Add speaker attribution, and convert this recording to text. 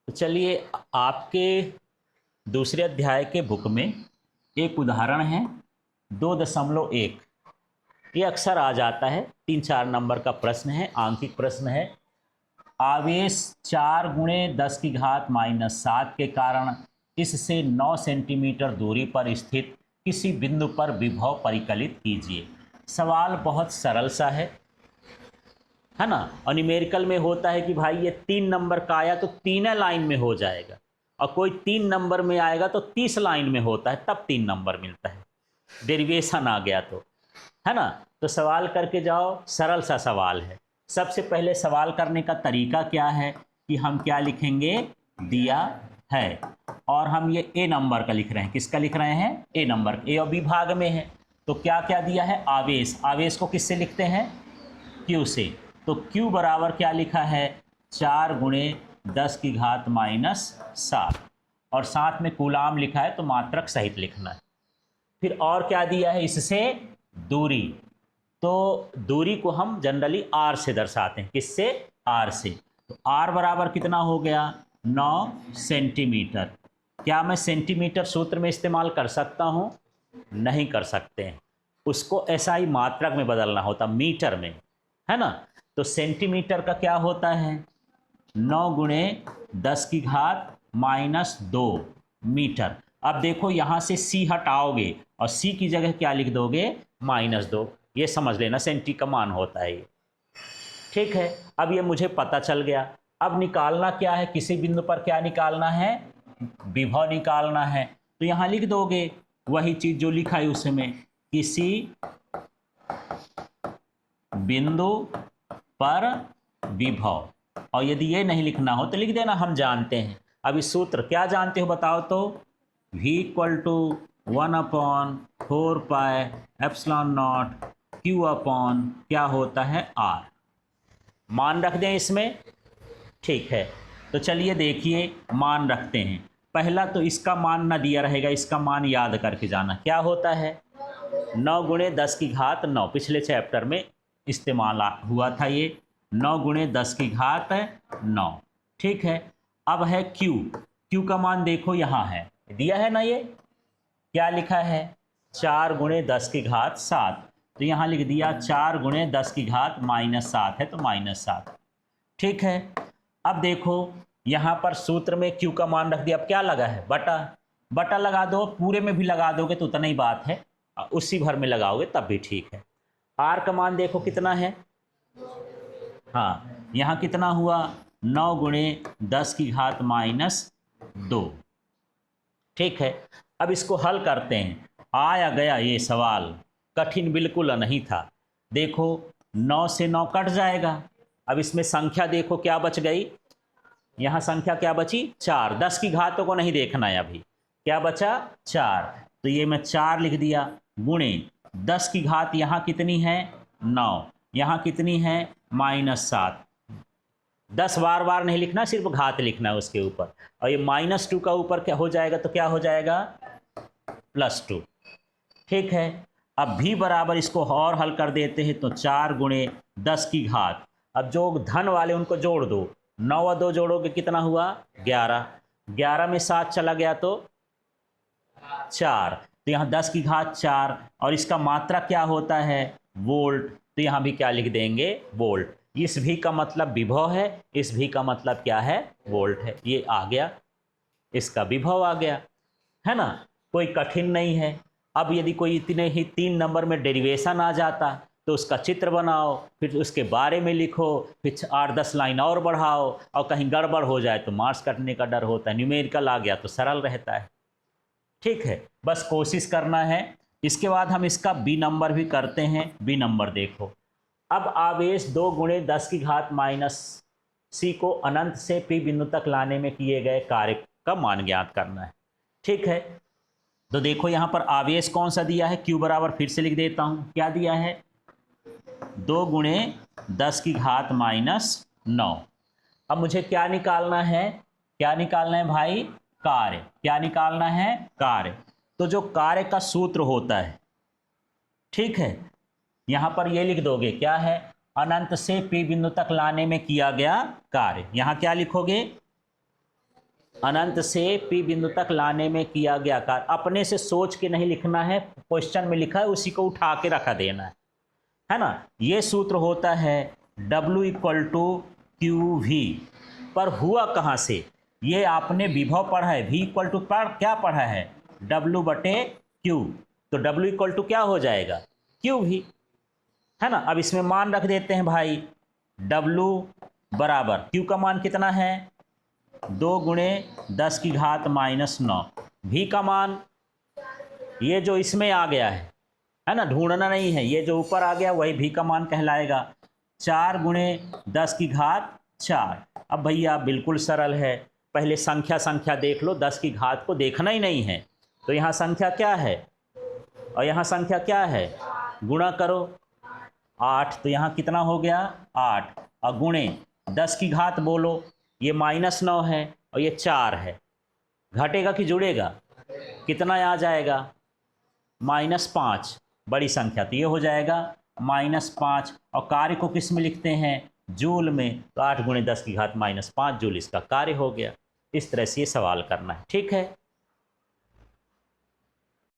Speaker 1: तो चलिए, आपके दूसरे अध्याय के बुक में एक उदाहरण है 2.1। ये अक्सर आ जाता है, 3-4 नंबर का प्रश्न है, आंकिक प्रश्न है। आवेश 4 × 10⁻⁷ के कारण इससे 9 सेंटीमीटर दूरी पर स्थित किसी बिंदु पर विभव परिकलित कीजिए। सवाल बहुत सरल सा है ना। और न्यूमेरिकल में होता है कि भाई ये 3 नंबर का आया तो 3 लाइन में हो जाएगा, और कोई 3 नंबर में आएगा तो 30 लाइन में होता है, तब 3 नंबर मिलता है। डेरिवेशन आ गया तो, है ना। तो सवाल करके जाओ, सरल सा सवाल है। सबसे पहले सवाल करने का तरीका क्या है कि हम क्या लिखेंगे, दिया है और हम ये ए नंबर का लिख रहे हैं। किसका लिख रहे हैं, ए नंबर। ए और बी भाग में है, तो क्या क्या दिया है, आवेश। आवेश को किससे लिखते हैं, क्यू से। तो क्यू बराबर क्या लिखा है, 4 × 10⁻⁷, और साथ में कूलाम लिखा है तो मात्रक सहित लिखना है। फिर और क्या दिया है, इससे दूरी। तो दूरी को हम जनरली आर से दर्शाते हैं। किससे, आर से। तो आर बराबर कितना हो गया, 9 सेंटीमीटर। क्या मैं सेंटीमीटर सूत्र में इस्तेमाल कर सकता हूं, नहीं कर सकते हैं, उसको SI मात्रक में बदलना होता, मीटर में, है ना। तो सेंटीमीटर का क्या होता है, 9 × 10⁻⁻2 मीटर। अब देखो यहाँ से C हटाओगे और C की जगह क्या लिख दोगे, -2। ये समझ लेना सेंटी का मान होता है ये। ठीक है, अब ये मुझे पता चल गया। अब निकालना क्या है, किसी बिंदु पर क्या निकालना है, विभव निकालना है। तो यहाँ लिख दोगे वही चीज जो लिखा है उसमें, किसी बिंदु पर विभव। और यदि ये नहीं लिखना हो तो लिख देना हम जानते हैं। अब इस सूत्र क्या जानते हो बताओ तो, V = 1/4πε0 Q/ क्या होता है, R। मान रख दें इसमें, ठीक है। तो चलिए देखिए, मान रखते हैं। पहला तो इसका मान ना दिया रहेगा, इसका मान याद करके जाना। क्या होता है, 9 × 10⁻9, पिछले चैप्टर में इस्तेमाल हुआ था ये, 9 × 10⁻9। ठीक है। अब है Q। Q का मान देखो यहाँ है, दिया है ना, ये क्या लिखा है, 4 × 10⁻7। तो यहाँ लिख दिया 4 × 10⁻⁻7 है तो -7। ठीक है। अब देखो यहाँ पर सूत्र में Q का मान रख दिया। अब क्या लगा है, बटा। बटा लगा दो, पूरे में भी लगा दोगे तो उतना ही बात है, उसी भर में लगाओगे तब भी ठीक है। R का मान देखो कितना है, हाँ यहाँ कितना हुआ, 9 × 10⁻−2। ठीक है। अब इसको हल करते हैं। आया गया ये सवाल, कठिन बिल्कुल नहीं था। देखो 9 से 9 कट जाएगा। अब इसमें संख्या देखो क्या बच गई, यहाँ संख्या क्या बची, 4। 10 की घातों को नहीं देखना है अभी, क्या बचा, 4। तो ये मैं 4 लिख दिया, गुणे 10 की घात यहाँ कितनी है, 9, यहाँ कितनी है, -7। 10 बार बार नहीं लिखना, सिर्फ घात लिखना है उसके ऊपर। और ये -2 का ऊपर क्या हो जाएगा, तो क्या हो जाएगा, +2। ठीक है। अब भी बराबर इसको और हल कर देते हैं, तो 4 × 10 की घात। अब जो धन वाले उनको जोड़ दो, 9 और 2 जोड़ोगे कितना हुआ, 11। 11 में 7 चला गया तो 4। तो यहाँ 10 की घात 4, और इसका मात्रा क्या होता है, वोल्ट। तो यहाँ भी क्या लिख देंगे, वोल्ट। इस भी का मतलब विभव है, इस भी का मतलब क्या है, वोल्ट है। ये आ गया, इसका विभव आ गया, है ना। कोई कठिन नहीं है। अब यदि कोई इतने ही 3 नंबर में डेरिवेशन आ जाता तो उसका चित्र बनाओ, फिर उसके बारे में लिखो, फिर 8-10 लाइन और बढ़ाओ, और कहीं गड़बड़ हो जाए तो मार्क्स कटने का डर होता है। न्यूमेरिकल आ गया तो सरल रहता है। ठीक है, बस कोशिश करना है। इसके बाद हम इसका बी नंबर भी करते हैं। बी नंबर देखो, अब आवेश 2 × 10⁻⁻c को अनंत से पी बिंदु तक लाने में किए गए कार्य का मान ज्ञात करना है। ठीक है। तो देखो यहाँ पर आवेश कौन सा दिया है, Q बराबर, फिर से लिख देता हूँ, क्या दिया है, 2 × 10⁻9। अब मुझे क्या निकालना है, क्या निकालना है भाई, कार्य। क्या निकालना है, कार्य। तो जो कार्य का सूत्र होता है, ठीक है, यहाँ पर ये लिख दोगे, क्या है, अनंत से P बिंदु तक लाने में किया गया कार्य। यहाँ क्या लिखोगे, अनंत से P बिंदु तक लाने में किया गया कार्य। अपने से सोच के नहीं लिखना है, क्वेश्चन में लिखा है उसी को उठा के रखा देना है ना। ये सूत्र होता है W equal to Q V. पर हुआ कहाँ से, ये आपने विभव पढ़ा है, V इक्वल टू पर क्या पढ़ा है, W बटे Q। तो W इक्वल टू क्या हो जाएगा, क्यू वी, है ना। अब इसमें मान रख देते हैं भाई, W बराबर Q का मान कितना है, 2 गुणे 10 की घात -9। V का मान ये जो इसमें आ गया है ना, ढूंढना नहीं है, ये जो ऊपर आ गया वही V का मान कहलाएगा, 4 गुणे 10 की घात 4। अब भैया बिल्कुल सरल है, पहले संख्या देख लो, 10 की घात को देखना ही नहीं है। तो यहाँ संख्या क्या है और यहाँ संख्या क्या है, गुणा करो 8, तो यहाँ कितना हो गया 8, और गुणे 10 की घात बोलो, ये -9 है और ये 4 है, घटेगा कि जुड़ेगा, कितना आ जाएगा -5, बड़ी संख्या तो ये हो जाएगा -5। और कार्य को किस में लिखते हैं, जूल में, तो 8 गुणे 10 की घात -5 जूल इसका कार्य हो गया। इस तरह से ये सवाल करना है, ठीक है।